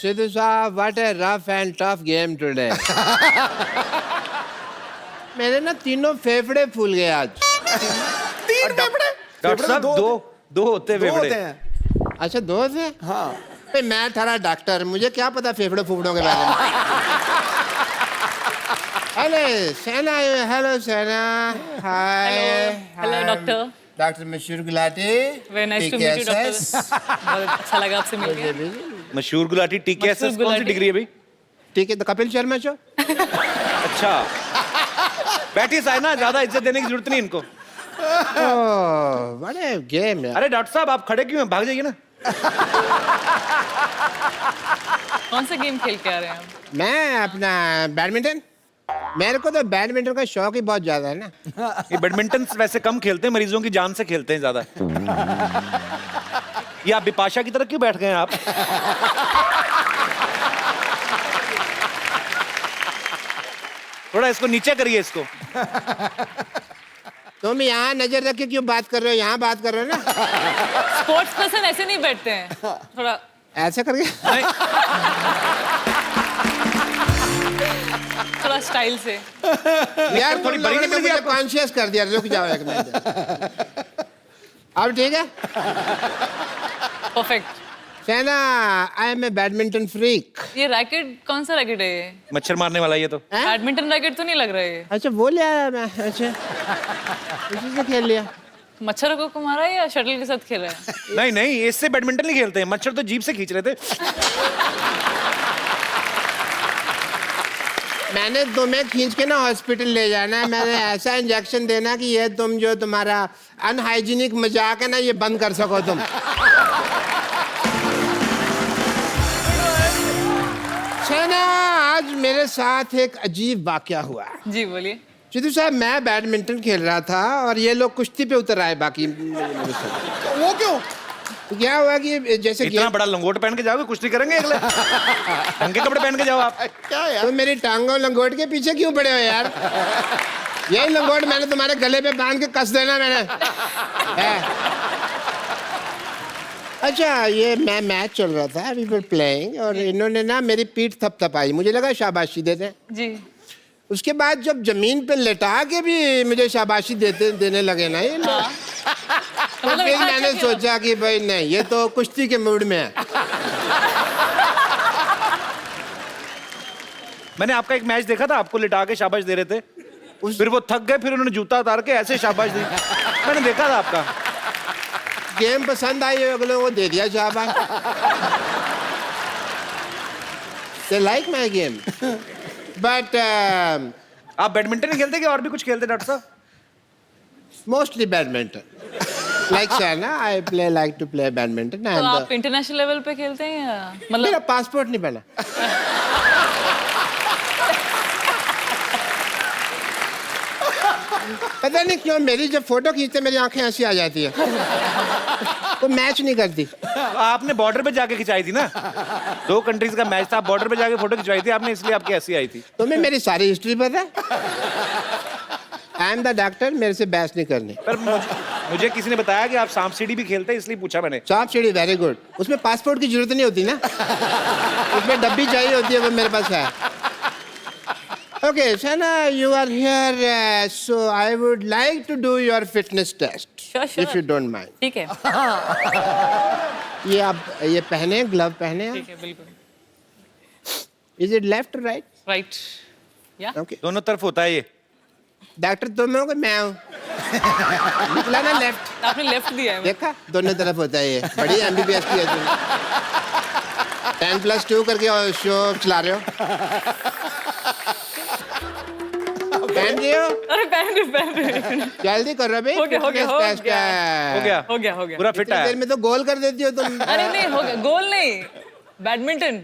Sidhu साहब, what a rough and tough game today. मेरे ना तीनों फेफड़े फूल गए आज. तीन फेफड़े? डॉक्टर साहब दो होते हैं फेफड़े. अच्छा दो थे? हाँ. भाई मैं थारा डॉक्टर, मुझे क्या पता फेफड़े फूफड़ों के बारे में. हेलो सेना. हाय. Hello doctor. Doctor Mashoor Gulati. Very nice to meet you doctor. बहुत अच्छा लगा आपसे मिलके. मशहूर गुलाटी टीकेएसएस कौन सी डिग्री है भाई? ठीक है, तो कपिल शर्मा शो. अच्छा बैठिए साइना, ज्यादा इज्जत देने की जरूरत नहीं इनको. बड़े गेम है. अरे डॉक्टर साहब आप खड़े क्यों हैं? भाग जाइए ना. कौन सा गेम खेल के आ रहे हैं आप? मैं अपना बैडमिंटन. मेरे को तो बैडमिंटन का शौक ही बहुत ज्यादा है ना. ये बैडमिंटन वैसे कम खेलते हैं, मरीजों की जान से खेलते हैं ज्यादा. ये आप बिपाशा की तरह क्यों बैठ गए हैं आप? थोड़ा इसको नीचे करिए इसको. तुम यहाँ नजर रख के क्यों बात कर रहे हो? यहाँ बात कर रहे हो ना. स्पोर्ट्स पर्सन ऐसे नहीं बैठते हैं. थोड़ा ऐसे करके. थोड़ा स्टाइल से. यार थोड़ी बड़ी नहीं मिल गई आपको? कॉन्शियस कर दिया. रुक जाओ एक मिनट. अब ठीक है. Perfect. Saina, I am a badminton freak. ये रैकेट कौन सा रैकेट है ये? मच्छर मारने वाला ये तो. बैडमिंटन रैकेट तो नहीं लग रहा है ये. अच्छा वो ले आया मैं. अच्छा इसी से खेल लिया. मच्छर को मारा है या शटल के साथ खेल रहा है? नहीं नहीं, इससे बैडमिंटन नहीं खेलते हैं. मच्छर तो जीभ से खींच रहे थे. मैंने तुम्हें खींच के ना हॉस्पिटल ले जाना है. मैंने ऐसा इंजेक्शन देना कि ये तुम जो तुम्हारा अनहाइजीनिक मजाक है ना, ये बंद कर सको तुम. सेना, आज मेरे साथ एक अजीब वाकया हुआ. जी बोलिए. सिद्धू साहब, मैं बैडमिंटन खेल रहा था और ये लोग कुश्ती पे उतर आए. बाकी वो क्यों? तो क्या हुआ कि जैसे इतना बड़ा लंगोट पहन के जाओगे, कुश्ती करेंगे अगले? ढंग के कपड़े पहन के जाओ आप. क्या यार? तो मेरी टांगों लंगोट के पीछे क्यों पड़े हो यार? यही लंगोट मैंने तुम्हारे गले पे बांध के कस देना मैंने. अच्छा, ये मैं मैच चल रहा था, वी वर प्लेइंग, और इन्होंने ना मेरी पीठ थपथपाई. मुझे लगा शाबाशी देते हैं. जी. उसके बाद जब जमीन पे लेटा के भी मुझे शाबाशी देने लगे ना ये लोग. मतलब फिर इतना मैंने अच्छा खेला? सोचा कि भाई नहीं, ये तो कुश्ती के मूड में है. मैंने आपका एक मैच देखा था, आपको लिटा के शाबाश दे रहे थे. फिर वो थक गए, फिर उन्होंने जूता उतार के ऐसे शाबाश दी. मैंने देखा था आपका. गेम पसंद आई अगले को दे दिया शाबाश. They like my game. But आप बैडमिंटन नहीं खेलते कि और भी कुछ खेलते डॉक्टर साहब? mostly badminton. Like Shana, I like to play badminton. तो आप इंटरनेशनल लेवल पे खेलते हैं या मेरा मतलब? पासपोर्ट नहीं बना. पता नहीं क्यों मेरी जब फोटो खींचते मेरी आंखें ऐसी आ जाती है. तो मैच नहीं करती. आपने बॉर्डर पे जाके खिंचाई थी ना. 2 कंट्रीज का मैच था, आप बॉर्डर पे जाके फोटो खिंचवाई थी आपने, इसलिए आपकी ऐसी आई थी. तुम्हें मेरी सारी हिस्ट्री पता है? आई एम द डॉक्टर, मेरे से बहस नहीं करनी. पर मुझे किसी ने बताया कि आप सांप सीढ़ी भी खेलते हैं, इसलिए पूछा मैंने. सांप सीढ़ी वेरी गुड. उसमें पासपोर्ट की जरूरत नहीं होती ना. उसमें डब्बी चाहिए होती है, वो मेरे पास है. Okay, Shana, you are here, so I would like to do your fitness test. Sure. If you don't mind. ठीक है. ये आप ये पहने, ग्लव पहने. ठीक है बिल्कुल. Is it left or right? Right. या Okay. दोनों तरफ होता है ये. डॉक्टर तुम हो कि मैं हूँ? निकला ना लेफ्ट. आपने लेफ्ट दिया है. देखा, दोनों तरफ होता है ये. बड़ी MBBS की है तुम. 10+2 करके और शो चला रहे हो. पहन रहे हो? अरे पहन रहे. जल्दी कर रहे भाई. हो गया. हो गया. पूरा फिट इतनी देर है. में तो गोल कर देती हो तुम. अरे नहीं हो गया. गोल नहीं. बैडमिंटन.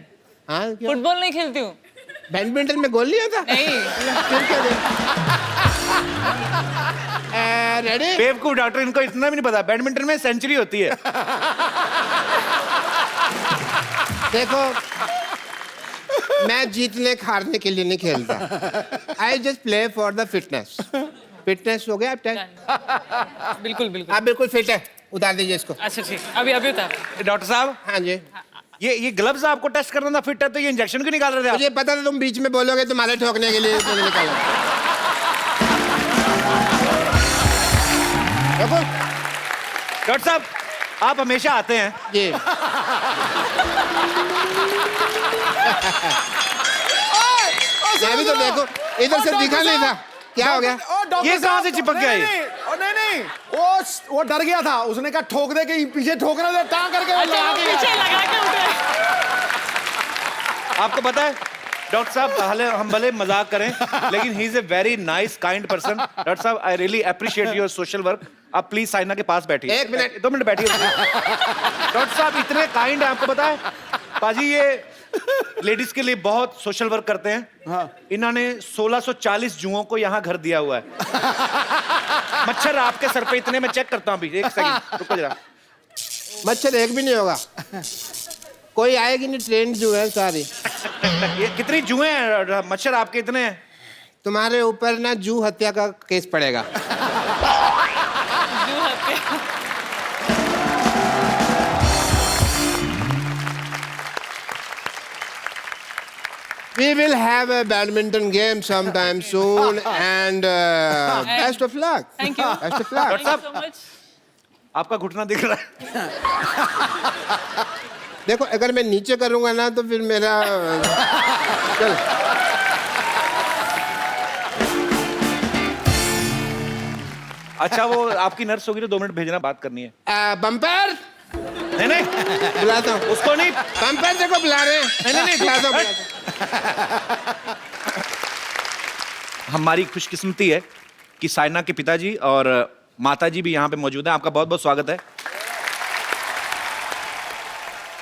हाँ, क्यों? फुटबॉल नहीं खेलती हूँ. बैडमिंटन में गोल नहीं होता? नहीं. फिर क्या रेडी? बेवकूफ डॉक्टर, इनको इतना भी नहीं पता. बैडमिंटन में सेंचुरी होती है. देखो, मैं जीतने हारने के लिए नहीं खेलता. I just play for the fitness. Fitness हो गया. बिल्कुल. आप बिल्कुल फिट है. उतार दीजिए इसको. अच्छा ठीक. अभी उतार. डॉक्टर साहब, हाँ जी. ये ग्लव्स आपको टेस्ट करना था फिट है, तो ये इंजेक्शन क्यों निकाल रहे थे आप? मुझे पता था तुम बीच में बोलोगे, तुम्हारे ठोकने के लिए मैंने निकाला। देखो डॉक्टर साहब, आप हमेशा आते हैं। जी। मैं भी तो देखो, इधर से दिखा नहीं था, क्या हो गया? ये कहाँ से चिपक गया ये? नहीं, वो डर गया था, उसने कहा ठोक दे के पीछे ठोकना दे, टांग करके वो लगा के पीछे लगा के उठे। आपको पता है डॉक्टर साहब, हम भले मजाक करें, लेकिन he is a very nice kind person. Doctor साहब, I really appreciate your social work. आप प्लीज साइना के पास बैठिए। 1 मिनट, 2 मिनट बैठिए। डॉक्टर साहब इतने काइंड है, आपको पता है पाजी ये लेडीज के लिए बहुत सोशल वर्क करते हैं। हाँ। इन्होंने 1640 जुओं को यहाँ घर दिया हुआ है। मच्छर आपके सर पे इतने, मैं चेक करता हूँ अभी, 1 सेकंड रुको जरा। मच्छर एक भी नहीं होगा, कोई आएगी नहीं, ट्रेन जो है सारी। ये कितनी जुएं हैं मच्छर आपके इतने हैं? तुम्हारे ऊपर ना जू हत्या का केस पड़ेगा। We will have a badminton game sometime soon, and best of luck. Thank you. Best of luck. Thank you so much. आपका घुटना दिख रहा है। देखो, अगर मैं नीचे करूंगा ना तो फिर मेरा चल। अच्छा, वो आपकी नर्स होगी तो 2 मिनट भेजना, बात करनी है। बम्पर नहीं बुलाता हूँ उसको नहीं। बम्पर देखो बुला रहे हैं। नहीं बुलाता हूँ। हमारी खुशकिस्मती है कि साइना के पिताजी और माताजी भी यहाँ पे मौजूद हैं। आपका बहुत बहुत स्वागत है।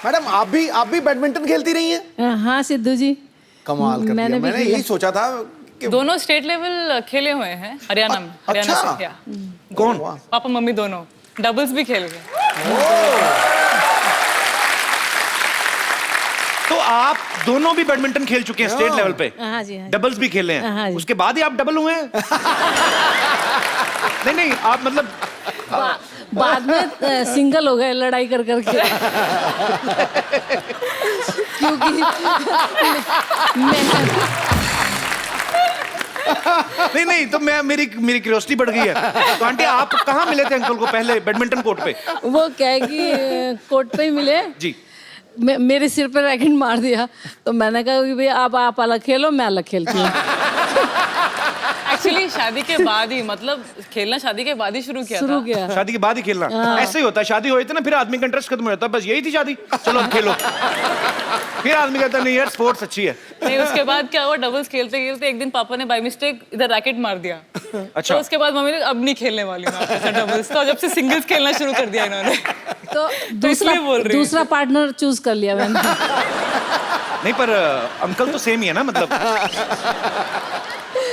मैडम, आप भी बैडमिंटन खेलती रही हैं? हाँ सिद्धू जी, कमाल कर मैंने दिया। भी मैंने खेला। यही सोचा था कि दोनों स्टेट लेवल खेले हुए हैं हरियाणा में। हरियाणा अच्छा। से, या। कौन? पापा मम्मी दोनों डबल्स भी खेल गए। तो आप दोनों भी बैडमिंटन खेल चुके हैं स्टेट लेवल पे? हाँ जी, हाँ जी। डबल्स भी खेले हाँ हैं? जी। उसके बाद ही आप डबल हुए हैं? नहीं आप मतलब बाद में सिंगल हो गए लड़ाई कर करके। क्योंकि मैं नहीं तो मेरी क्यूरियोसिटी बढ़ गई है। तो आंटी, आप कहाँ मिले थे अंकल को पहले बैडमिंटन कोर्ट पे? वो क्या है कि कोर्ट पे ही मिले जी। मेरे सिर पे रैकेट मार दिया, तो मैंने कहा कि भाई आप अलग खेलो, मैं अलग खेलती हूँ। एक्चुअली शादी के बाद ही, मतलब खेलना शादी के बाद ही शुरू किया। शादी के बाद ही खेलना? ऐसे ही होता है, शादी होती है ना, फिर आदमी का इंटरेस्ट खत्म हो जाता है। बस यही थी शादी, चलो अब खेलो। फिर आदमी कहता नहीं यार, स्पोर्ट्स अच्छी है। नहीं, उसके बाद क्या हुआ, डबल्स खेलते खेलते एक दिन पापा ने बाय मिस्टेक इधर रैकेट मार दिया। अच्छा। तो उसके बाद मम्मी ने अब नहीं खेलने वाली मैं डबल्स, तो जब से सिंगल्स खेलना शुरू कर दिया इन्होंने। तो इसलिए बोल रही हूँ। दूसरा पार्टनर चूज कर लिया मैंने। नहीं, पर अंकल तो सेम ही है ना, मतलब।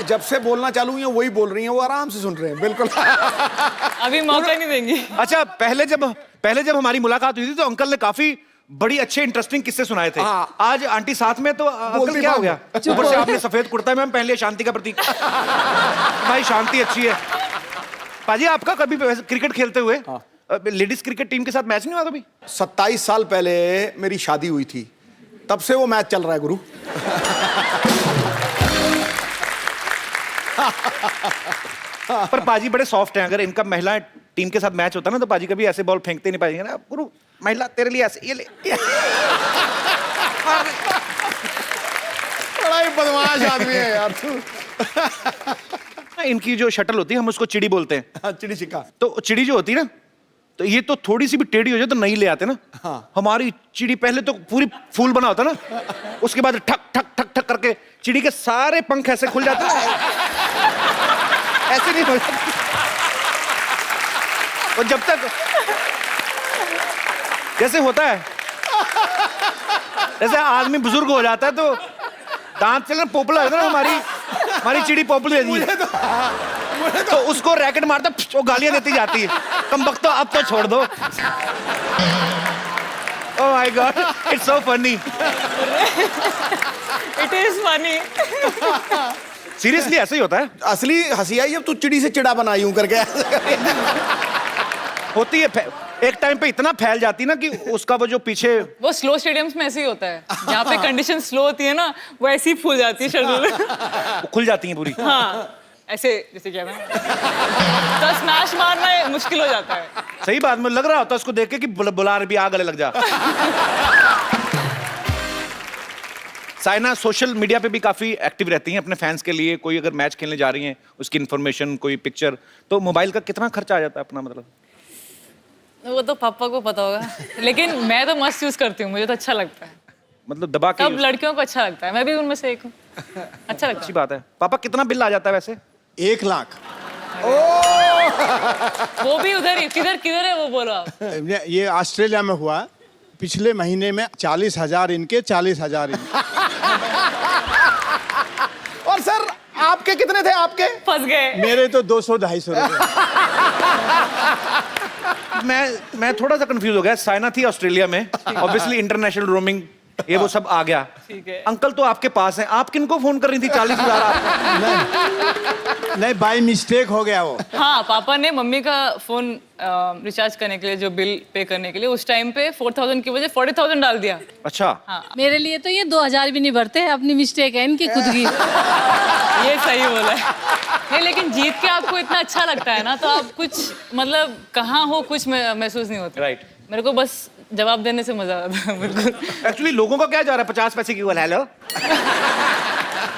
जब से बोलना चालू हुई हैं वही बोल रही हैं, वो आराम से सुन रहे हैं बिल्कुल। अभी मौका नहीं देंगी। अच्छा, पहले जब हमारी मुलाकात हुई थी तो अंकल ने काफी बड़ी अच्छे इंटरेस्टिंग किस्से सुनाए थे। हाँ। आज आंटी साथ में, तो अंकल क्या हो गया? ऊपर से आपने सफेद कुर्ता में पहन लिया, शांति का प्रतीक। भाई शांति अच्छी है। पाजी, आपका कभी क्रिकेट खेलते हुए लेडीज क्रिकेट टीम के साथ मैच नहीं हुआ कभी? 27 साल पहले मेरी शादी हुई थी, तब से वो मैच चल रहा है गुरु। पर पाजी बड़े सॉफ्ट हैं। अगर इनका महिला टीम के साथ मैच होता ना तो पाजी कभी ऐसे बॉल फेंकते नहीं पाएंगे ना। गुरु, महिला तेरे लिए ऐसे, ये ले। बड़ा ही बदमाश आदमी है यार तू। इनकी जो शटल होती है, हम उसको चिड़ी बोलते हैं। चिड़ी छिक्का। तो चिड़ी जो होती है ना, तो ये तो थोड़ी सी भी टेढ़ी हो जाए तो नहीं ले आते ना। हाँ। हमारी चिड़ी पहले तो पूरी फूल बना होता ना, उसके बाद ठक ठक ठक ठक करके चिड़ी के सारे पंख ऐसे खुल जाते हैं। ऐसे नहीं हो जाते। और जब तक जैसे होता है, जैसे आदमी बुजुर्ग हो जाता है तो दांत चलना पोपला होता है ना, हमारी चिड़ी पोपली है। तो उसको रैकेट मारता, वो गालियां देती जाती है, कम वक्त तो अब तो छोड़ दो। Oh my God, it's so funny. It is funny. Seriously ऐसे ही होता है। असली हंसी आई जब तू चिड़ी से चिड़ा बनाई हूं करके। होती है एक टाइम पे इतना फैल जाती ना कि उसका वो जो पीछे वो स्लो स्टेडियम्स में ऐसे ही होता है, जहाँ पे कंडीशन स्लो होती है ना, वो ऐसी ही फूल जाती है शरीर। वो खुल जाती हैं पूरी। हाँ, ऐसे जैसे क्या है तो स्मैश मारना मुश्किल हो जाता है। सही बात, में लग रहा होता है उसको देख के कि बुला रही भी, आ गले लग जा। साइना सोशल मीडिया पे भी काफी एक्टिव रहती हैं अपने फैंस के लिए। कोई अगर मैच खेलने जा रही हैं, उसकी इन्फॉर्मेशन, कोई पिक्चर, तो मोबाइल का कितना खर्चा आ जाता है अपना, मतलब? वो तो पापा को पता होगा, लेकिन मैं तो मस्त यूज करती हूँ, मुझे तो अच्छा लगता है। मतलब दबा के सब लड़कियों को अच्छा लगता है, मैं भी उनमें से एक हूँ। अच्छा लगता अच्छी बात है। पापा कितना बिल आ जाता है वैसे? 1 लाख। है। वो भी उधर ही, किधर किधर है वो, बोलो आप। ये ऑस्ट्रेलिया में हुआ पिछले महीने में। 40,000 इनके, 40,000 इनके। और सर आपके कितने थे आपके? फंस गए। मेरे तो 200-250 रुपए। मैं थोड़ा सा कंफ्यूज हो गया। साइना थी ऑस्ट्रेलिया में, ऑब्वियसली इंटरनेशनल रोमिंग ये वो सब आ गया। ठीक है। अंकल तो आपके पास हैं, आप किनको फोन कर रही थी? 40,000 नहीं, बाय मिस्टेक हो गया वो। हाँ, पापा ने मम्मी का फोन रिचार्ज करने के लिए, जो बिल पे करने के लिए, उस टाइम पे 4,000 की वजह 40,000 डाल दिया। अच्छा। हाँ, मेरे लिए तो ये 2,000 भी नहीं भरते हैं, अपनी मिस्टेक है इनकी खुद की। ये सही बोला है। नहीं, लेकिन जीत के आपको इतना अच्छा लगता है ना, तो आप कुछ मतलब कहाँ हो कुछ महसूस नहीं होता। राइट। मेरे को बस जवाब देने से मजा आता है। बिल्कुल। एक्चुअली लोगों का क्या जा रहा है 50 पैसे की कॉल? हेलो,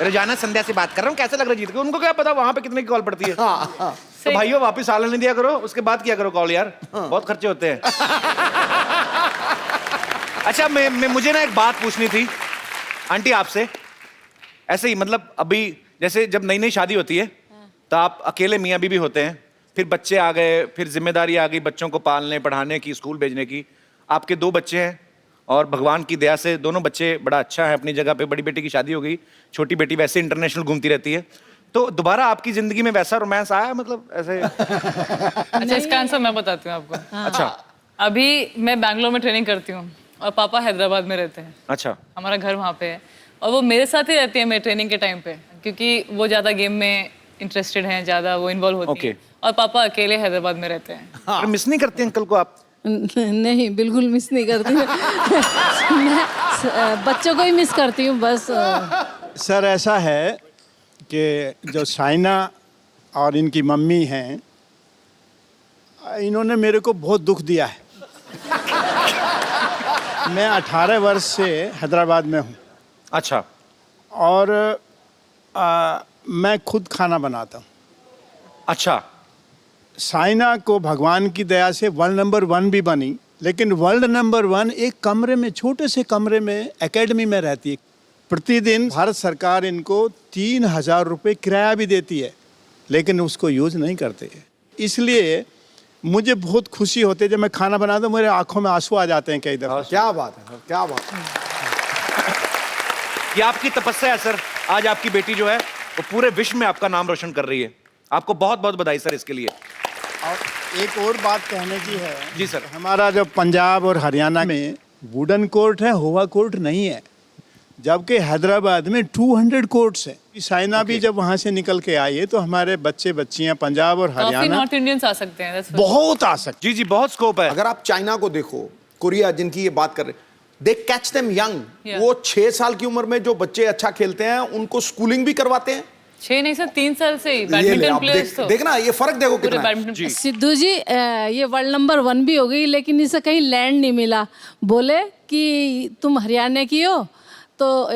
रोजाना संध्या से बात कर रहा हूँ, कैसे लग रहा है जीत के? उनको क्या पता वहां पे कितने की कॉल पड़ती है। तो भाइयों वापस आ लेने दिया करो, उसके बाद किया करो कॉल यार, बहुत खर्चे होते हैं। अच्छा, मुझे ना एक बात पूछनी थी आंटी आपसे। ऐसे ही मतलब अभी जैसे जब नई नई शादी होती है तो आप अकेले मियाँ बीवी होते हैं, फिर बच्चे आ गए, फिर जिम्मेदारी आ गई बच्चों को पालने पढ़ाने की, स्कूल भेजने की। आपके 2 बच्चे हैं और भगवान की दया से दोनों बच्चे बड़ा अच्छा है अपनी जगह पे। बड़ी बेटी की शादी हो गई, छोटी बेटी वैसे इंटरनेशनल घूमती रहती है। तो दोबारा आपकी जिंदगी में वैसा रोमांस आया, मतलब ऐसे? अच्छा, इसका आंसर मैं बताती हूँ आपको। अच्छा। अभी मैं बैंगलोर में ट्रेनिंग करती हूँ और पापा हैदराबाद में रहते हैं। अच्छा। हमारा घर वहाँ पे है और वो मेरे साथ ही रहती है मेरे ट्रेनिंग के टाइम पे, क्योंकि वो ज़्यादा गेम में इंटरेस्टेड हैं, ज़्यादा वो इन्वॉल्व होती है। और पापा अकेले हैदराबाद में रहते हैं। मिस नहीं करते अंकल को आप? नहीं, बिल्कुल मिस नहीं करती मैं बच्चों को ही मिस करती हूँ बस। सर ऐसा है कि जो साइना और इनकी मम्मी हैं, इन्होंने मेरे को बहुत दुख दिया है। मैं 18 वर्ष से हैदराबाद में हूँ। अच्छा। और मैं खुद खाना बनाता हूँ। अच्छा। साइना को भगवान की दया से वर्ल्ड नंबर 1 भी बनी, लेकिन वर्ल्ड नंबर 1 एक कमरे में, छोटे से कमरे में एकेडमी में रहती है। प्रतिदिन भारत सरकार इनको 3,000 रुपये किराया भी देती है, लेकिन उसको यूज़ नहीं करते। इसलिए मुझे बहुत खुशी होती है जब मैं खाना बनाता हूँ, मेरे आंखों में आंसू आ जाते हैं कई दफ़ा। क्या बात है, क्या बात है। ये आपकी तपस्या है सर। आज आपकी बेटी जो है वो पूरे विश्व में आपका नाम रोशन कर रही है। आपको बहुत बहुत बधाई सर इसके लिए। और एक और बात कहने की है। जी सर। हमारा जो पंजाब और हरियाणा में वुडन कोर्ट है, हुआ कोर्ट नहीं है, जबकि हैदराबाद में 200 कोर्ट्स हैं। साइना भी जब वहाँ से निकल के आई है तो हमारे बच्चे बच्चियाँ पंजाब और काफी हरियाणा नॉर्थ इंडियंस आ सकते हैं। बहुत आ सकते। जी जी, बहुत स्कोप है। अगर आप चाइना को देखो, कोरिया जिनकी ये बात कर रहे, दे कैच देम यंग। Yeah. वो 6 साल की उम्र में जो बच्चे अच्छा खेलते हैं उनको स्कूलिंग भी करवाते हैं। 6 नहीं सर, 3 साल से ही ये ले, बैडमिंटन आप प्लेयर्स तो देखना ये फर्क देखो पूरे कितना है। बैडमिंटन। सिद्धू जी, ये वर्ल्ड नंबर 1 भी हो गई, लेकिन इसे कहीं लैंड नहीं मिला। बोले कि तुम हरियाणा की हो तो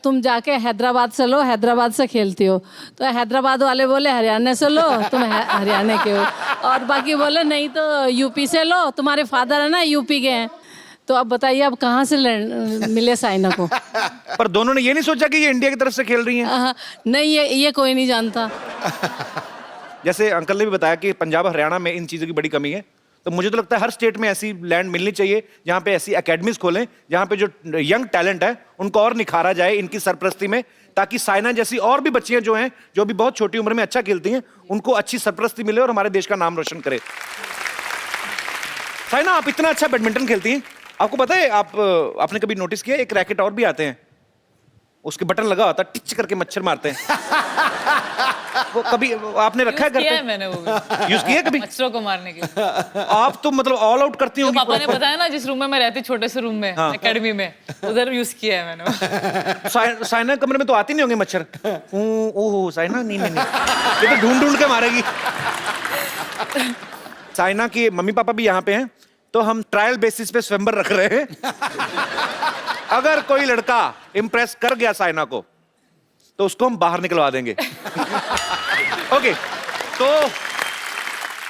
तुम जाके हैदराबाद से लो, हैदराबाद से खेलती हो। तो हैदराबाद वाले बोले हरियाणा से लो, तुम हरियाणा के हो। और बाकी बोले नहीं तो यूपी से लो, तुम्हारे फादर है ना यूपी के हैं। तो अब बताइए अब कहाँ से मिले साइना को? पर दोनों ने ये नहीं सोचा कि ये इंडिया की तरफ से खेल रही हैं? नहीं, ये कोई नहीं जानता। जैसे अंकल ने भी बताया कि पंजाब हरियाणा में इन चीज़ों की बड़ी कमी है, तो मुझे तो लगता है हर स्टेट में ऐसी लैंड मिलनी चाहिए जहाँ पे ऐसी एकेडमीज खोलें, जहाँ पे जो यंग टैलेंट है उनको और निखारा जाए इनकी सरपरस्ती में, ताकि साइना जैसी और भी बच्चियां जो हैं, जो भी बहुत छोटी उम्र में अच्छा खेलती हैं, उनको अच्छी सरपरस्ती मिले और हमारे देश का नाम रोशन करे। साइना, आप इतना अच्छा बैडमिंटन खेलती हैं, आपको पता है आपने कभी नोटिस किया एक रैकेट और भी आते हैं, उसके बटन लगा होता है, टिच करके मच्छर मारते हैं। वो कभी आपने रखा है घर किया है पे? मैंने वो भी, यूज किया है कभी? मच्छरों को मारने के लिए। आप तो मतलब ऑल आउट करती तो होंगी। पापा ने बताया ना, जिस रूम में मैं रहती, छोटे से रूम में, एकेडमी में, उधर यूज किया है मैंने। साइना कमरे में तो आती नहीं होंगे मच्छर। ओह साइना, नहीं नहीं नहीं, ये तो ढूंढ ढूंढ के मारेगी। साइना के मम्मी पापा भी यहाँ पे हैं, तो हम ट्रायल बेसिस पे स्वयंवर रख रहे हैं। अगर कोई लड़का इंप्रेस कर गया साइना को, तो उसको हम बाहर निकलवा देंगे। ओके, तो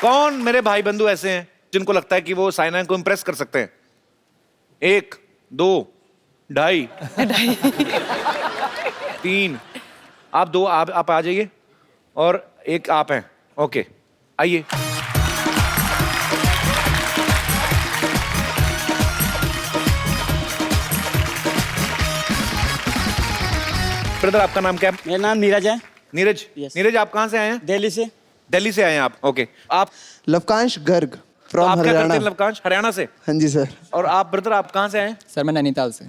कौन मेरे भाई बंधु ऐसे हैं जिनको लगता है कि वो साइना को इंप्रेस कर सकते हैं? 1 2 2.5 3। आप 2, आप आ जाइए, और 1 आप हैं। ओके, आइए। ब्रदर, आपका नाम क्या है? मेरा नाम नीरज है। नीरज। Yes. नीरज, आप कहाँ से आए हैं? दिल्ली से। दिल्ली से आए हैं आप। ओके, आप लवकांश गर्ग तो फ्रॉम आप क्या करते हरियाणा। हैं? लवकांश, हरियाणा से। हाँ जी सर। और आप ब्रदर, आप कहाँ से आए हैं? सर मैं नैनीताल से।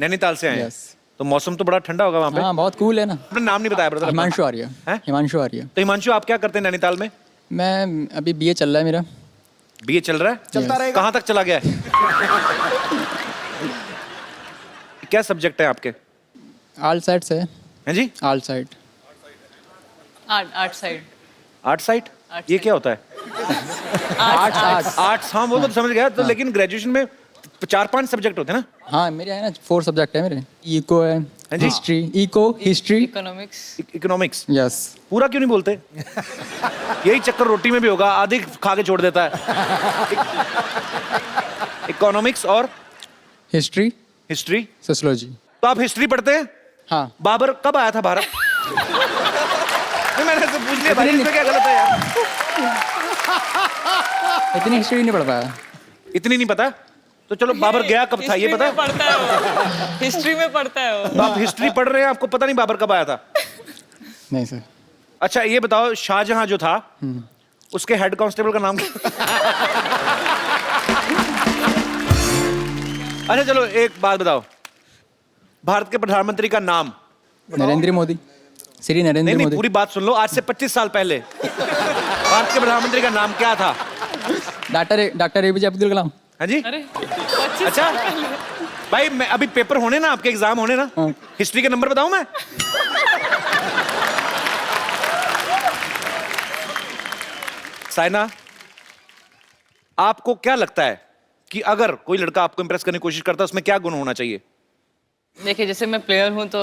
नैनीताल से आए हैं। Yes. तो मौसम तो बड़ा ठंडा होगा वहाँ पे। हाँ बहुत कूल है ना। अपना नाम नहीं बताया ब्रदर। हिमांशु आर्य। हैं? हिमांशु आर्य। तो हिमांशु, आप क्या करते हैं नैनीताल में? मैं अभी बीए चल रहा है मेरा। बीए चल रहा है? चलता रहेगा। कहाँ तक चला गया है? क्या सब्जेक्ट है आपके? आर्ट साइड से। हैं जी? Art side. Art side. Art site? Art ये साइड। क्या होता है? आर्ट्स। आर्ट्स, हाँ वो तो समझ गया। तो लेकिन ग्रेजुएशन में 4-5 सब्जेक्ट होते हैं ना? हाँ मेरे है ना 4 सब्जेक्ट है मेरे। इको है, जी? History, eco, history, economics. Economics. Yes. पूरा क्यों नहीं बोलते? यही चक्कर रोटी में भी होगा, आधी खा के छोड़ देता है। इकोनॉमिक्स और हिस्ट्री, हिस्ट्री। सोशियोलॉजी। तो आप हिस्ट्री पढ़ते हैं? हाँ। बाबर कब आया था भारत? नहीं, मैंने तो पूछ लिया भाई, इसमें क्या गलत है यार? इतनी हिस्ट्री नहीं पढ़ पाया। इतनी नहीं पता? तो चलो, बाबर गया कब था ये पता है? पढ़ता है वो, हिस्ट्री में पढ़ता है वो। तो आप हिस्ट्री पढ़ रहे हैं, आपको पता नहीं बाबर कब आया था? नहीं सर। अच्छा ये बताओ, शाहजहां जो था उसके हेड कांस्टेबल का नाम क्या? अच्छा चलो, एक बात बताओ, भारत के प्रधानमंत्री का नाम? नरेंद्र मोदी। श्री नहीं नरेंद्र नहीं, मोदी। पूरी बात सुन लो। आज से 25 साल पहले भारत के प्रधानमंत्री का नाम क्या था? Doctor APJ Abdul Kalam. हाँ जी? अरे 25 अच्छा भाई, मैं अभी पेपर होने ना, आपके एग्जाम होने ना, हाँ। हिस्ट्री के नंबर बताऊं मैं? साइना, आपको क्या लगता है कि अगर कोई लड़का आपको इंप्रेस करने की कोशिश करता है, उसमें क्या गुण होना चाहिए? देखिए, जैसे मैं प्लेयर हूँ तो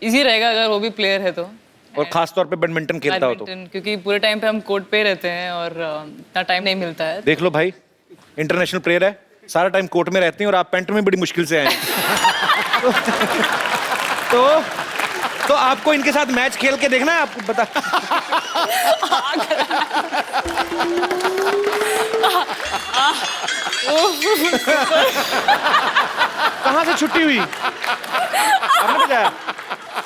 इजी रहेगा अगर वो भी प्लेयर है तो। और खास तौर पे बैडमिंटन खेलता हो तो? बैडमिंटन, क्योंकि पूरे टाइम पे हम कोर्ट पे रहते हैं और इतना टाइम नहीं मिलता है। देख लो भाई, इंटरनेशनल प्लेयर है, सारा टाइम कोर्ट में रहते हैं, और आप पेंट में बड़ी मुश्किल से आए हैं। तो आपको इनके साथ मैच खेल के देखना है, आपको बता। कहाँ से छुट्टी हुई? आपने बताया?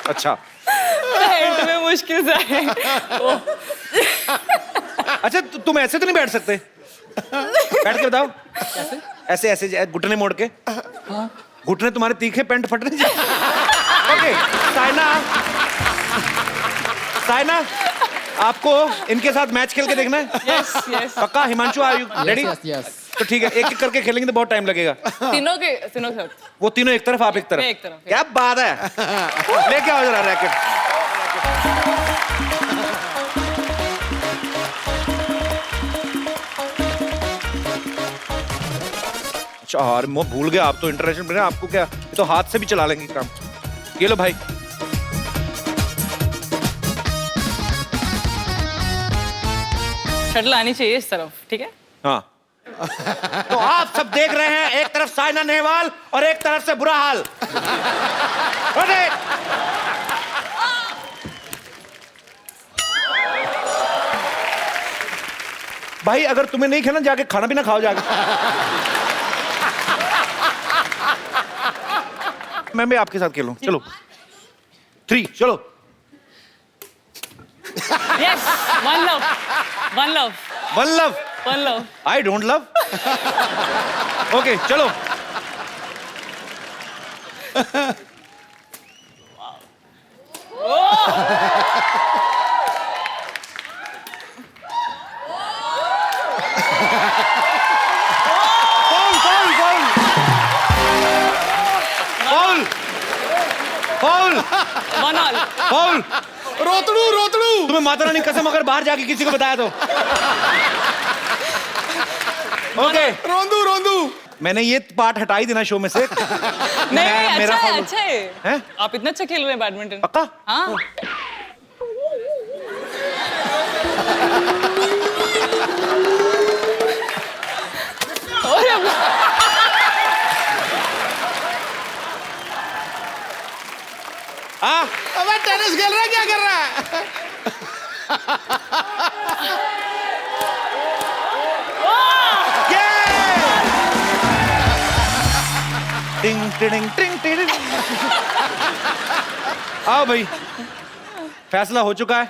अच्छा पेंट में मुश्किल से आए। अच्छा, तुम ऐसे तो नहीं बैठ सकते? बैठ के बताओ। ऐसे ऐसे घुटने मोड़ के। घुटने तुम्हारे तीखे, पेंट फट रही। ओके साइना, आपको इनके साथ मैच खेल के देखना है? Yes yes. पक्का? Himanshu, are you ready? Yes yes. तो ठीक है, एक एक करके खेलेंगे तो बहुत टाइम लगेगा। तीनों के साथ। वो तीनों एक तरफ, आप एक तरफ। मैं एक तरफ। क्या बात है। लेके आओ जरा रैकेट। अच्छा यार, मैं भूल गया, आप तो इंटरनेशनल प्लेयर, आपको क्या, ये तो हाथ से भी चला लेंगे काम। ये लो भाई। शटल आनी चाहिए इस तरफ, ठीक है? हाँ। तो आप सब देख रहे हैं, एक तरफ साइना नेहवाल और एक तरफ से बुरा हाल। अरे भाई, अगर तुम्हें नहीं खेलना, जाके खाना पीना खाओ जाके। मैं भी आपके साथ खेलूं? चलो 3, चलो। Yes, one love. One love. One love. I don't love. Okay चलो। Foul foul one all. Foul. रोतड़ू तुम्हें माता रानी कसम अगर बाहर जाके किसी को बताया तो। ओके रोंदू मैंने ये पार्ट हटाई देना शो में से। नहीं मेरा अच्छा है, foul। अच्छा है। हैं? आप इतना अच्छा खेल रहे हैं बैडमिंटन। पक्का? हाँ। अबे टेनिस खेल रहा है, क्या कर रहा है? टिंग टिडिंग टिंग टिडिंग। आओ भाई, फैसला हो चुका है।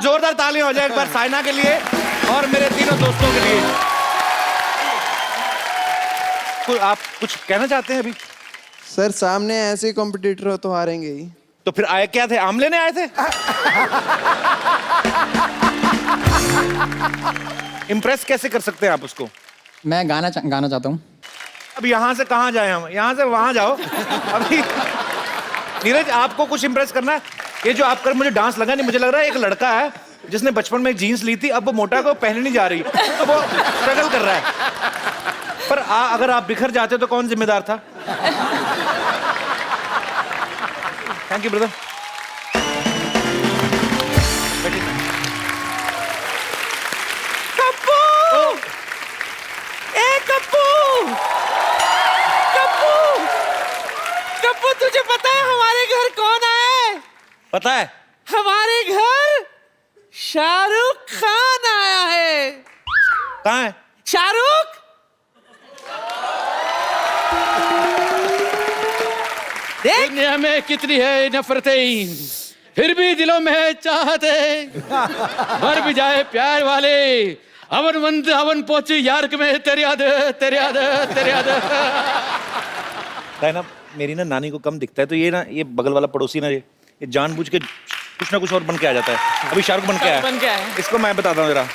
जोरदार तालियां हो जाए एक बार साइना के लिए और मेरे तीनों दोस्तों के लिए। आप कुछ कहना चाहते हैं अभी? सर सामने ऐसे कॉम्पिटिटर हो तो हारेंगे ही। तो फिर आए क्या थे? आम लेने आए थे? इम्प्रेस कैसे कर सकते हैं आप उसको? मैं गाना चाहता हूँ। अब यहाँ से कहाँ जाए हम? यहाँ से वहां जाओ। अभी नीरज आपको कुछ इम्प्रेस करना है? ये जो आप कर, मुझे डांस लगा नहीं, मुझे लग रहा है एक लड़का है जिसने बचपन में जीन्स ली थी, अब वो मोटा को पहनने नहीं जा रही, तो वो स्ट्रगल कर रहा है। पर अगर आप बिखर जाते तो कौन जिम्मेदार था? Thank you brother. कप्पू! ए कप्पू! कप्पू! कप्पू तुझे पता है हमारे घर कौन आया है? पता है? हमारे घर शाहरुख खान आया है। कहाँ है? शाहरुख! देख दुनिया में कितनी है नफरतें, फिर भी दिलों में है चाहते। मर भी जाए प्यार वाले, अवन मंद अवन पहुंची यार में तेरी याद तेरी याद तेरी याद। ना मेरी ना नानी को कम दिखता है, तो ये बगल वाला पड़ोसी ना ये जानबूझ के कुछ ना कुछ और बन के आ जाता है। अभी शाहरुख बन के आया है। इसको मैं बताता हूँ जरा।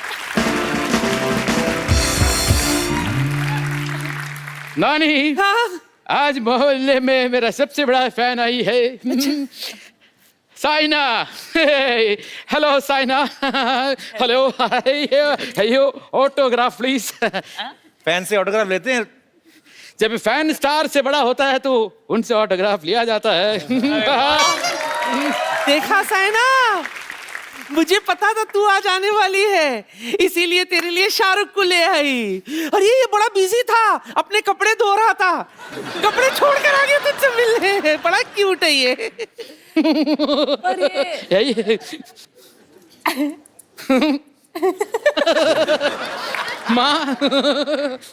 नानी, हाँ? आज मोहल्ले में मेरा सबसे बड़ा फैन आई है। Saina. Hello Saina. Hello hello autograph please. Fan से ऑटोग्राफ लेते हैं? जब फैन स्टार से बड़ा होता है तो उनसे ऑटोग्राफ लिया जाता है। देखा साइना, मुझे पता था तू आज आने वाली है, इसीलिए तेरे लिए शाहरुख को ले आई। और ये बड़ा बिजी था, अपने कपड़े धो रहा था, कपड़े छोड़ कर आ गया तुझसे मिलने। बड़ा क्यूट है ये। यही माँ,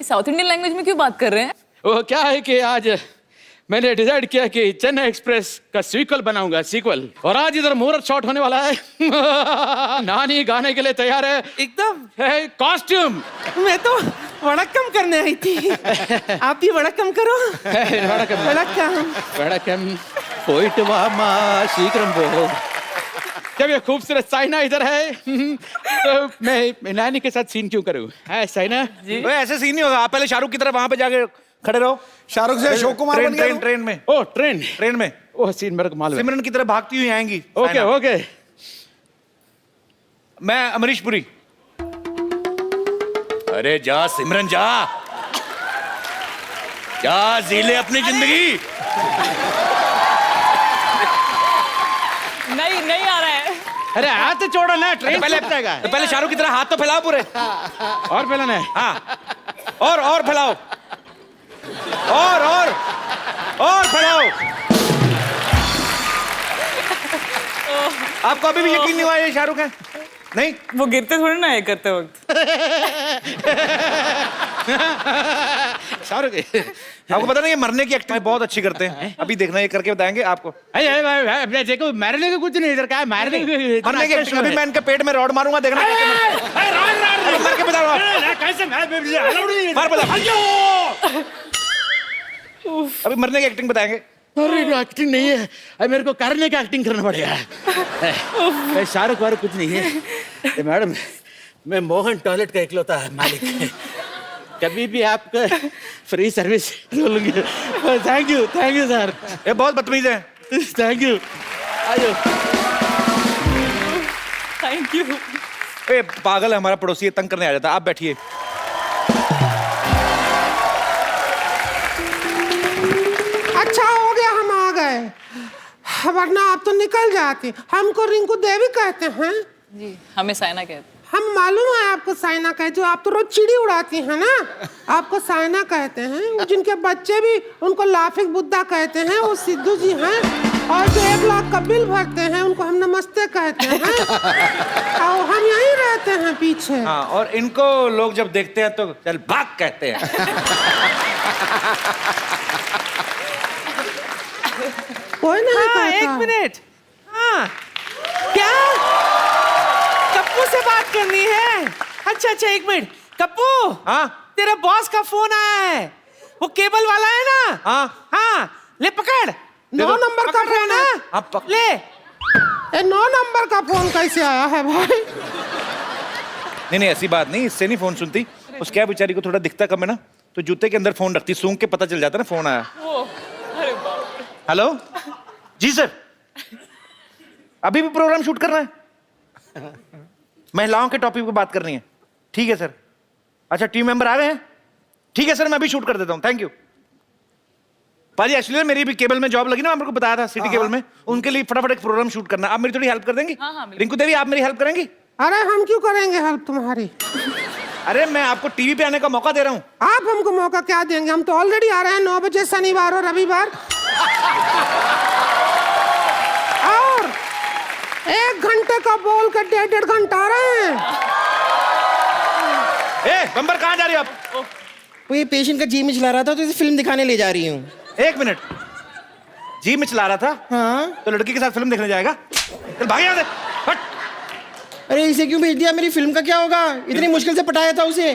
साउथ इंडियन लैंग्वेज में क्यों बात कर रहे हैं? वो क्या है कि आज मैंने डिसाइड किया कि चेन्नई एक्सप्रेस का सीक्वल बनाऊंगा, सीक्वल। और आज इधर मुहूर्त शॉट होने वाला है। नानी गाने के लिए तैयार है एकदम। कॉस्ट्यूम। मैं तो वड़क्कम करने आई थी, आप भी वड़क्कम करो। वड़क्कम पोइट मामा शीघ्रम वो। जब ये खूबसूरत साइना इधर है तो मैं नानी के साथ सीन क्यों करूं? है साइना जी? ऐसे सीन नहीं होगा। आप पहले शाहरुख की तरफ वहां पे जाके खड़े रहो। शाहरुख से अशोक कुमार बन गया। ट्रेन में। ओ ट्रेन में वो सीन मेरे को मालूम है। सिमरन की तरफ भागती हुई आएंगी। Okay okay. मैं अमरीश पुरी। अरे जा सिमरन जा, जी ले अपनी जिंदगी। नहीं आ रहा है। अरे हाथ तो छोड़ो ना, ट्रेन पहले शाहरुख की तरह हाथ तो फैलाओ पूरे। और फैलाना है? हाँ, और फैलाओ, और फैलाओ। आपको अभी भी यकीन नहीं हुआ ये शाहरुख है? नहीं, वो गिरते थोड़ी ना है करते वक्त। शाहरुख आपको पता नहीं, ये मरने की एक्टिंग बहुत अच्छी करते हैं। अभी देखना, ये करके बताएंगे आपको। देखो मारने का कुछ नहीं, इधर क्या है मारने की एक्टिंग। अभी मैं इनके पेट में रॉड मारूंगा, देखना मर के बता। अभी मरने की एक्टिंग बताएंगे। अरे एक्टिंग नहीं है, अब मेरे को करने का एक्टिंग करना पड़ेगा। शाहरुख वाहरुख कुछ नहीं है मैडम, मैं मोहन टॉयलेट का इकलौता मालिक। कभी भी आपका फ्री सर्विस लूंगी। Thank you sir. ये बहुत बदतमीज है। Thank you. आइए। Thank you. ए पागल है हमारा पड़ोसी, ये तंग करने आ जाता है। आप बैठिए। अच्छा हो गया हम आ गए, वरना आप तो निकल जाते। हमको रिंकू देवी कहते हैं जी, हमें साइना कहते हैं। हम मालूम है आपको साइना कहते हो, आप तो रोज चिड़ी उड़ाती हैं ना, आपको साइना कहते हैं। जिनके बच्चे भी उनको लाफिक बुद्धा कहते हैं वो सिद्धू जी हैं, और जो 1 लाख का बिल भरते हैं उनको हम नमस्ते कहते हैं। और हम यहीं रहते हैं पीछे। हाँ, और इनको लोग जब देखते हैं तो चल भाग कहते हैं। कोई नहीं कहता। 1 मिनट। हाँ, क्या कप्पू से बात करनी है? अच्छा 1 मिनट। कप्पू, हाँ तेरा बॉस का फोन आया है, वो केबल वाला है ना? हाँ, ले पकड़। 9 नंबर का फोन है। ले। 9 नंबर का फोन कैसे आया है भाई? नहीं ऐसी बात नहीं, इससे नहीं फोन सुनती। उस क्या बेचारी को थोड़ा दिखता कम है ना, तो जूते के अंदर फोन रखती, सूंघ के पता चल जाता ना फोन आया। हेलो जी सर, अभी भी प्रोग्राम शूट करना है? महिलाओं के टॉपिक पे बात करनी है। ठीक है सर। अच्छा टीम मेंबर आ गए हैं? ठीक है सर, मैं अभी शूट कर देता हूँ। Thank you. पाजी एक्चुअली मेरी भी केबल में जॉब लगी ना, मैं आपको बताया था सिटी केबल में, उनके लिए फटाफट एक प्रोग्राम शूट करना। आप मेरी थोड़ी हेल्प कर देंगी? हाँ, रिंकू देवी आप मेरी हेल्प करेंगी? अरे हम क्यों करेंगे हेल्प तुम्हारी? अरे मैं आपको टीवी पे आने का मौका दे रहा हूँ। आप हमको मौका क्या देंगे? हम तो ऑलरेडी आ रहे हैं 9 बजे शनिवार और रविवार, और 1 घंटे का बोल के 1.5 घंटा आ रहे हैं। ए बम्बर कहाँ जा रही हो आप? वो ये पेशेंट का जी में चला रहा था तो इसे फिल्म दिखाने ले जा रही हूँ। 1 मिनट, जी में चला रहा था? हाँ। तो लड़की के साथ फिल्म देखने जाएगा? चल भाग यहाँ से, हट। अरे इसे क्यों भेज दिया? मेरी फिल्म का क्या होगा? इतनी मुश्किल से पटाया था उसे।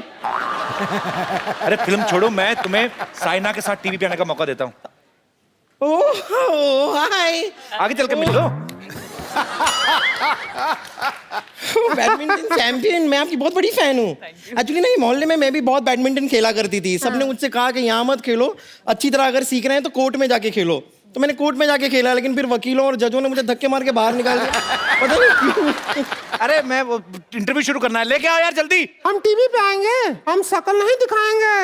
अरे फिल्म छोड़ो, मैं तुम्हें साइना के साथ टीवी पे आने का मौका देता हूँ। ओह हाय। आगे चल के मिल लो। बैडमिंटन चैंपियन, मैं आपकी बहुत बड़ी फैन हूँ। एक्चुअली ना, मोहल्ले में मैं भी बहुत बैडमिंटन खेला करती थी। सबने मुझसे कहा कि यहाँ मत खेलो, अच्छी तरह अगर सीख रहे हैं तो कोर्ट में जाके खेलो। तो मैंने कोर्ट में जाके खेला, लेकिन फिर वकीलों और जजों ने मुझे धक्के मार के बाहर निकाल दिया। पता नहीं क्यों। अरे मैं वो इंटरव्यू शुरू करना है, लेके आओ यार जल्दी। हम टीवी पे आएंगे, हम शक्ल नहीं दिखाएंगे,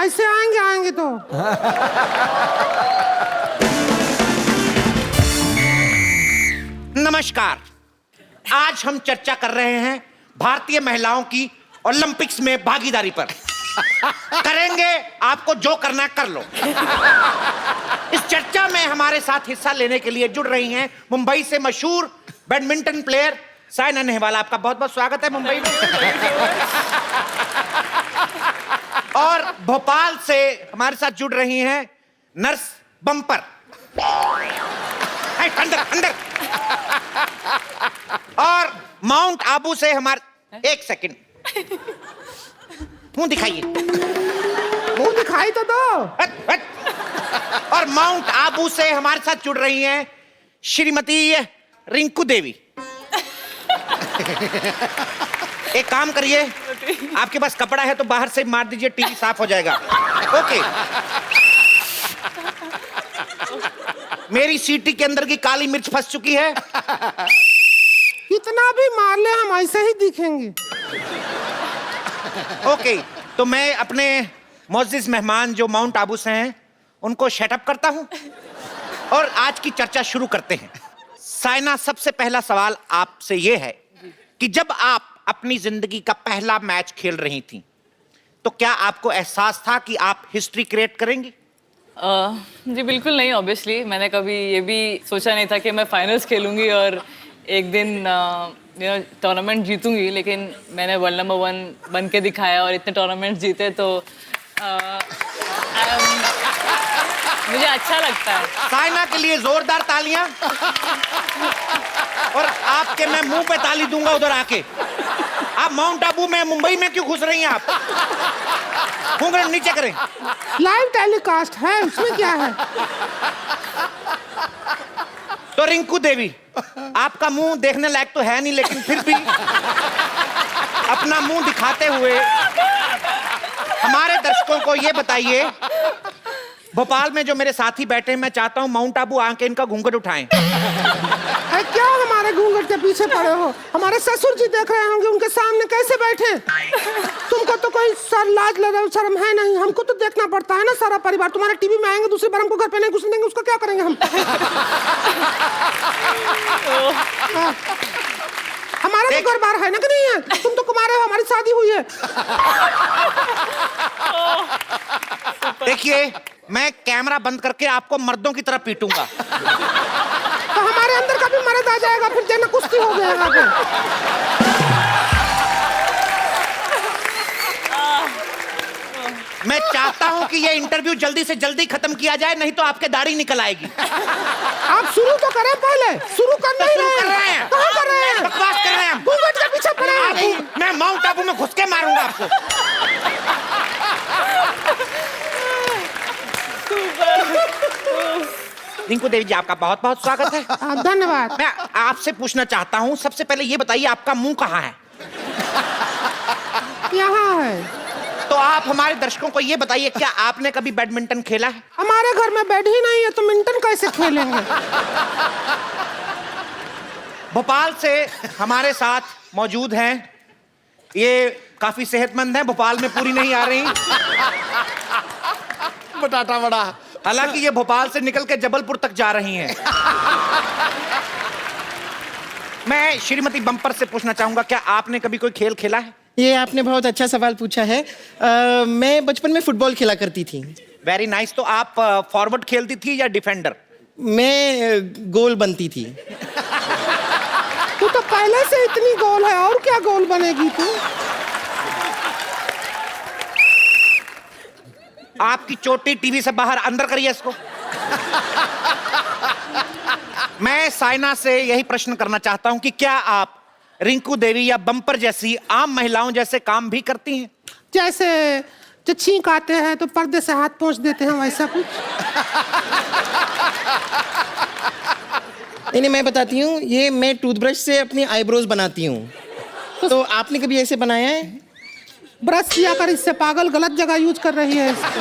ऐसे आएंगे तो। नमस्कार, आज हम चर्चा कर रहे हैं भारतीय महिलाओं की ओलंपिक्स में भागीदारी पर। करेंगे, आपको जो करना है कर लो। इस चर्चा में हमारे साथ हिस्सा लेने के लिए जुड़ रही हैं मुंबई से मशहूर बैडमिंटन प्लेयर साइना नेहवाल। आपका बहुत बहुत स्वागत है मुंबई में। और भोपाल से हमारे साथ जुड़ रही हैं नर्स बम्पर। अंदर अंदर। और माउंट आबू से हमारे, 1 सेकंड, मुंह दिखाइए। मुंह दिखाई तो दो। और माउंट आबू से हमारे साथ जुड़ रही हैं श्रीमती रिंकू देवी। एक काम करिए, आपके पास कपड़ा है तो बाहर से मार दीजिए, टीवी साफ हो जाएगा। ओके। मेरी सीटी के अंदर की काली मिर्च फंस चुकी है। इतना भी मार ले हम ऐसे ही दिखेंगे। ओके, तो मैं अपने मोअज़्ज़िज़ मेहमान जो माउंट आबू से हैं उनको शटअप करता हूं और आज की चर्चा शुरू करते हैं। साइना, सबसे पहला सवाल आपसे ये है कि जब आप अपनी जिंदगी का पहला मैच खेल रही थी तो क्या आपको एहसास था कि आप हिस्ट्री क्रिएट करेंगी? जी बिल्कुल नहीं, ऑब्वियसली मैंने कभी ये भी सोचा नहीं था कि मैं फाइनल्स खेलूंगी और एक दिन टूर्नामेंट जीतूंगी, लेकिन मैंने वर्ल्ड नंबर 1 बन के दिखाया और इतने टूर्नामेंट जीते, तो मुझे अच्छा लगता है। साइना के लिए जोरदार तालियां। और आपके मैं मुंह पे ताली दूंगा उधर आके। आप माउंट आबू में, मुंबई में क्यों घुस रही हैं आप? घूंघट नीचे करें। लाइव टेलीकास्ट है, उसमें क्या है? तो रिंकू देवी, आपका मुंह देखने लायक तो है नहीं, लेकिन फिर भी अपना मुंह दिखाते हुए को ये बताइए, भोपाल में जो मेरे साथी बैठे हैं, मैं चाहता हूँ माउंट आबू आके इनका घूंघट उठाएं। क्या हमारे घूंघट के पीछे पड़े हो? हमारे ससुर जी देख रहे होंगे, उनके सामने कैसे बैठे? तुमको तो कोई लाज शर्म है नहीं, हमको तो देखना पड़ता है ना सारा परिवार। तुम्हारे टीवी में आएंगे, दूसरी बार हमको घर पे नहीं घुसने देंगे, उसका क्या करेंगे हम? हमारा तो घर बार है ना कि नहीं है? तुम तो कुमारे हो, हमारी शादी हुई है। देखिए, मैं कैमरा बंद करके आपको मर्दों की तरह पीटूंगा। तो हमारे अंदर का भी मर्द आ जाएगा, फिर देना कुश्ती हो जाएगा फिर। मैं चाहता हूं कि ये इंटरव्यू जल्दी से जल्दी खत्म किया जाए, नहीं तो आपके दाढ़ी निकल आएगी। आप शुरू तो करें पहले। शुरू करना ही कर रहे हैं। कहाँ कर रहे हैं? बकवास कर रहे हैं हम। घूंघट के पीछे पड़े हैं। मैं माउंट आबू में घुस के मारूंगा आपको। रिंकू देवी जी, आपका बहुत बहुत स्वागत है। धन्यवाद। मैं आपसे पूछना चाहता हूँ, सबसे पहले ये बताइए, आपका मुंह कहाँ है? यहाँ है। तो आप हमारे दर्शकों को ये बताइए, क्या आपने कभी बैडमिंटन खेला है? हमारे घर में बेड ही नहीं है, तो मिंटन कैसे खेलेंगे? भोपाल से हमारे साथ मौजूद हैं, ये काफी सेहतमंद हैं, भोपाल में पूरी नहीं आ रही। बटाटा बड़ा। हालांकि ये भोपाल से निकल के जबलपुर तक जा रही हैं। मैं श्रीमती बम्पर से पूछना चाहूंगा, क्या आपने कभी कोई खेल खेला है? ये आपने बहुत अच्छा सवाल पूछा है। मैं बचपन में फुटबॉल खेला करती थी। Very nice. तो आप फॉरवर्ड खेलती थी या डिफेंडर? मैं गोल बनती थी। तू तो पहले से इतनी गोल है, और क्या गोल बनेगी तू? आपकी चोटी टीवी से बाहर, अंदर करिए इसको। मैं साइना से यही प्रश्न करना चाहता हूं कि क्या आप रिंकू देवी या बम्पर जैसी आम महिलाओं जैसे काम भी करती हैं? जैसे जो छींक आते हैं तो पर्दे से हाथ पोंछ देते हैं, वैसा कुछ? नहीं, मैं बताती हूँ। ये मैं टूथब्रश से अपनी आईब्रोज बनाती हूँ। तो आपने कभी ऐसे बनाया है? ब्रश किया कर, इससे पागल गलत जगह यूज कर रही है इसको।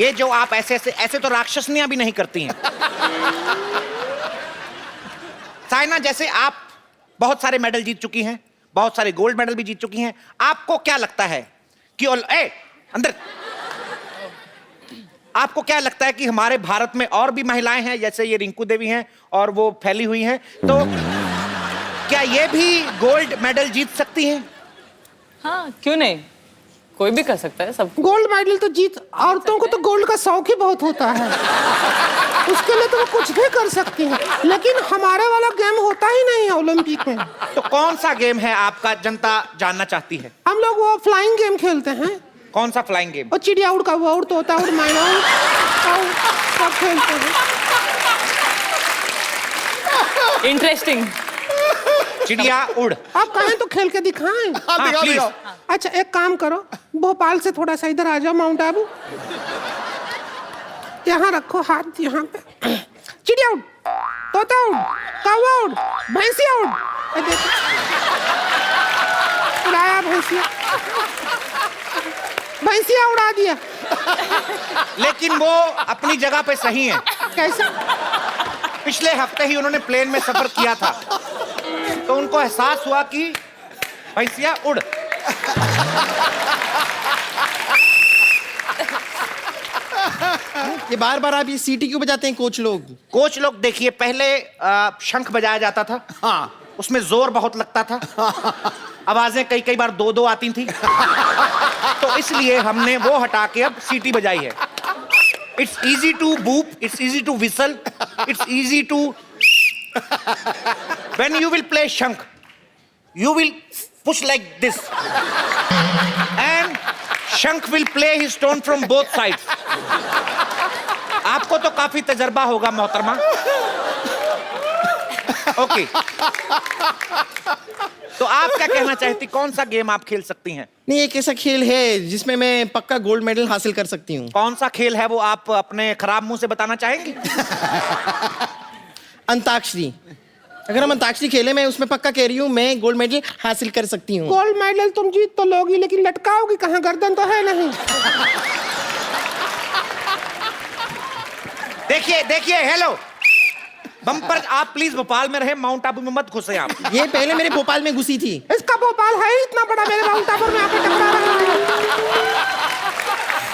ये जो आप ऐसे तो राक्षसनियां भी नहीं करती हैं। साइना, जैसे आप बहुत सारे मेडल जीत चुकी हैं, बहुत सारे गोल्ड मेडल भी जीत चुकी हैं, आपको क्या लगता है कि अंदर आपको क्या लगता है कि हमारे भारत में और भी महिलाएं हैं जैसे ये रिंकू देवी हैं और वो फैली हुई हैं, तो क्या ये भी गोल्ड मेडल जीत सकती हैं? हाँ, क्यों नहीं, कोई भी कर सकता है सब। गोल्ड मेडल तो जीत, औरतों को तो गोल्ड का शौक ही बहुत होता है, उसके लिए तो वो कुछ भी कर सकती हैं। लेकिन हमारे वाला गेम होता ही नहीं है ओलंपिक में। तो कौन सा गेम है आपका, जनता जानना चाहती है? हम लोग वो फ्लाइंग गेम खेलते हैं। कौन सा फ्लाइंग गेम? वो चिड़िया उड़, कौवा उड़, तोता उड़, मैना उड़, सब खेलते हैं। इंटरेस्टिंग। चिड़िया उड़। आप कहें तो खेल के दिखाएं। हाँ, प्लीज। अच्छा, एक काम करो, भोपाल से थोड़ा सा इधर आ जाओ, माउंट आबू। यहाँ रखो हाथ, यहाँ पे। चिड़िया उड़, तोता उड़, कौवा उड़, भैंसिया उड़। देखो, उड़ाया भैंसिया, भैंसिया उड़ा दिया। लेकिन वो अपनी जगह पे सही है। कैसे? पिछले हफ्ते ही उन्होंने प्लेन में सफर किया था, तो उनको एहसास हुआ कि भैंसिया उड़। ये बार बार आप ये सीटी क्यों बजाते हैं कोच लोग? कोच लोग, देखिए, पहले शंख बजाया जाता था। हाँ, उसमें जोर बहुत लगता था, आवाजें कई बार दो आती थी, तो इसलिए हमने वो हटा के अब सीटी बजाई है। It's easy to boop, it's easy to whistle, it's easy to. When you will play shankh, you will push like this and शंख will play his tone from both sides. आपको तो काफी तजर्बा होगा मोहतरमा। ओके, तो आप क्या कहना चाहती, कौन सा गेम आप खेल सकती हैं? नहीं, एक ऐसा खेल है जिसमें मैं पक्का गोल्ड मेडल हासिल कर सकती हूँ। कौन सा खेल है वो, आप अपने खराब मुंह से बताना चाहेंगी? अंताक्षरी। अगर हम अंताक्षरी खेले, मैं उसमें पक्का कह रही हूँ मैं गोल्ड मेडल हासिल कर सकती हूँ। गोल्ड मेडल तुम जीत तो लोगी, लेकिन लटकाओगी कहाँ? गर्दन तो है नहीं। देखिए देखिए, हेलो बम्पर, आप प्लीज भोपाल में रहे, माउंट आबू में मत घुसे आप। ये पहले मेरे भोपाल में घुसी थी। इसका भोपाल है ही इतना बड़ा, मेरे माउंट आबू में आके टकरा रहा है।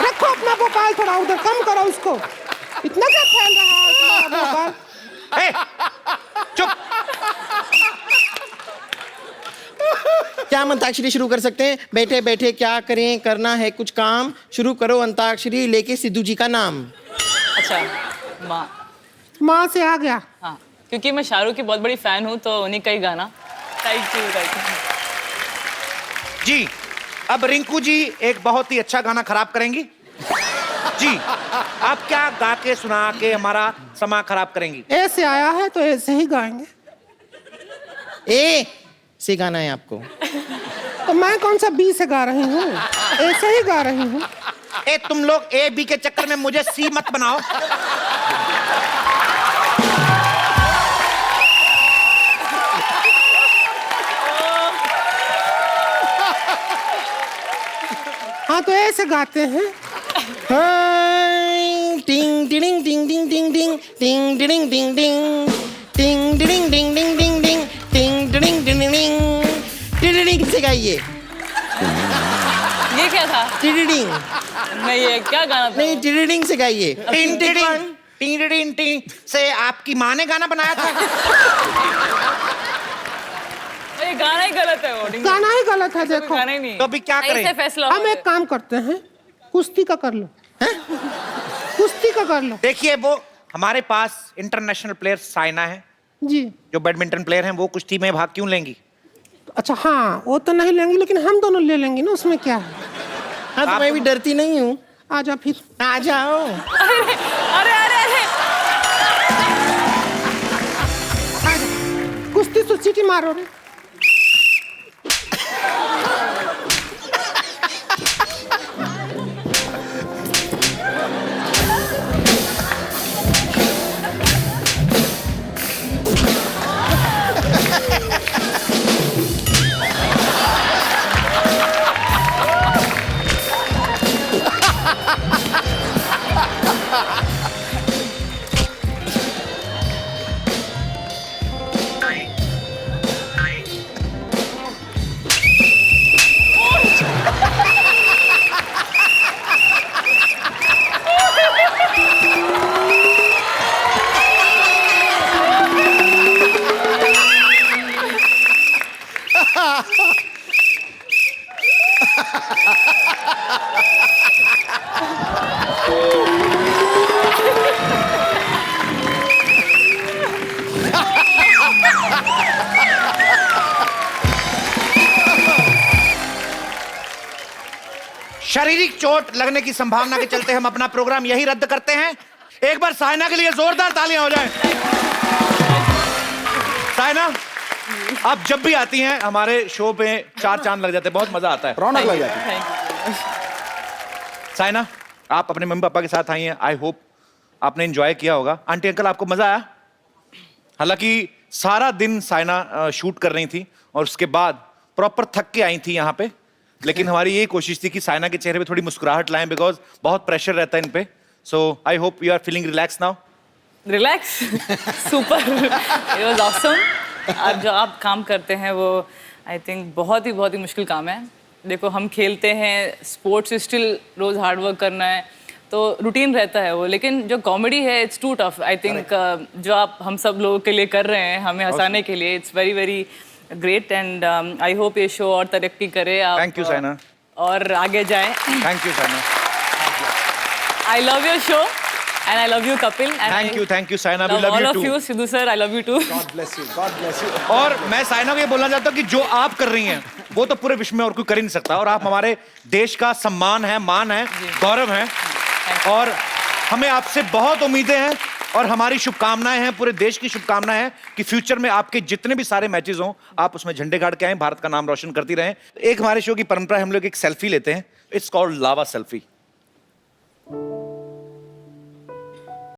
रखो अपना भोपाल थोड़ा उधर, कम करो उसको। इतना क्या फैल रहा है तुम्हारा भोपाल? ए, चुप। क्या हम अंताक्षरी शुरू कर सकते हैं? बैठे बैठे क्या करें, करना है कुछ काम, शुरू करो अंताक्षरी लेके सिद्धू जी का नाम। अच्छा, माँ। माँ से आ गया। हाँ, क्योंकि मैं शाहरुख की बहुत बड़ी फैन हूँ, तो उन्हीं का ही गाना। Thank you. जी, अब रिंकू जी एक बहुत ही अच्छा गाना खराब करेंगी। जी, आप क्या गा के सुना के हमारा समा खराब करेंगी? ऐसे आया है तो ऐसे ही गाएंगे। ए से गाना है आपको। तो मैं कौन सा बी से गा रही हूँ? ऐसे ही गा रही हूँ। ए, तुम लोग ए बी के चक्कर में मुझे सी मत बनाओ। हाँ, तो ऐसे गाते हैं। टिंग टिडिंग टिंग टिंग टिंग टिंग टिंग टिडिंग टिंग टिंग टिंग टिडिंग टिंग टिंग टिंग टिंग टिंग टिडिंग टिंग टिंग टिडिंग से गाइए। ये क्या था? टिडिंग नहीं, ये क्या गाना था? नहीं, टिडिंग से गाइए। टिंग टिडिंग टिंग टिडिंग टिंग से आपकी माँ ने गाना बनाया था। ये गाना ही गलत है वो। गाना ही गलत है, देखो। गाना ही नहीं। तो अभी क्या करें? ऐसे फैसला हम एक काम करते हैं, कुश्ती का कर लो। कुश्ती का कर लो। देखिए, वो हमारे पास इंटरनेशनल प्लेयर साइना है जी। जो बैडमिंटन प्लेयर हैं, वो कुश्ती में भाग क्यों लेंगी? अच्छा, हाँ, वो तो नहीं लेंगी, लेकिन हम दोनों ले लेंगे ना, उसमें क्या है? हाँ, तो मैं भी डरती नहीं हूँ। आ जाओ फिर। आ जाओ। अरे अरे अरे, कुश्ती तो सीटी मारो रे। शारीरिक चोट लगने की संभावना के चलते हम अपना प्रोग्राम यही रद्द करते हैं। एक बार साइना के लिए जोरदार तालियां हो जाएं। साइना, आप जब भी आती हैं हमारे शो पे चार चांद लग जाते हैं, बहुत मजा आता है, रौनक लग जाती है। साइना, आप अपने मम्मी पापा के साथ आई हैं, आई होप आपने एंजॉय किया होगा। आंटी अंकल, आपको मजा आया? हालांकि सारा दिन साइना शूट कर रही थी और उसके बाद प्रॉपर थक के आई थी यहाँ पे, लेकिन हमारी यही कोशिश थी कि साइना के चेहरे पे थोड़ी मुस्कुराहट लाएं, बिकॉज बहुत प्रेशर रहता है इन पे। So I hope you are feeling relax now. Relax, super, it was awesome. अब जो आप काम करते हैं वो आई थिंक बहुत ही मुश्किल काम है। देखो, हम खेलते हैं, स्पोर्ट्स स्टिल रोज हार्ड वर्क करना है, तो रूटीन रहता है वो, लेकिन जो कॉमेडी है it's too tough. I think जो आप हम सब लोगों के लिए कर रहे हैं, हमें हंसाने के लिए, it's very very great and I hope ये शो और तरक्की करे। आप थैंक यू साइना। और आगे जाएं। Thank you Saina. I love your show and I love you Kapil and thank you Saina, we love love all you of too. you Sidhu sir, I love you too. God bless you, God bless you. और मैं साइना को ये बोलना चाहता हूँ कि जो आप कर रही हैं वो तो पूरे विश्व में और कोई कर ही नहीं सकता, और आप हमारे देश का सम्मान है, मान है, गौरव है, और हमें आपसे बहुत उम्मीदें हैं और हमारी शुभकामनाएं हैं, पूरे देश की शुभकामनाएं हैं कि फ्यूचर में आपके जितने भी सारे मैचेस हों आप उसमें झंडे गाड़ के आए, भारत का नाम रोशन करती रहें। एक हमारे शो की परंपरा है, हम लोग एक सेल्फी लेते हैं, इट्स कॉल्ड लावा सेल्फी।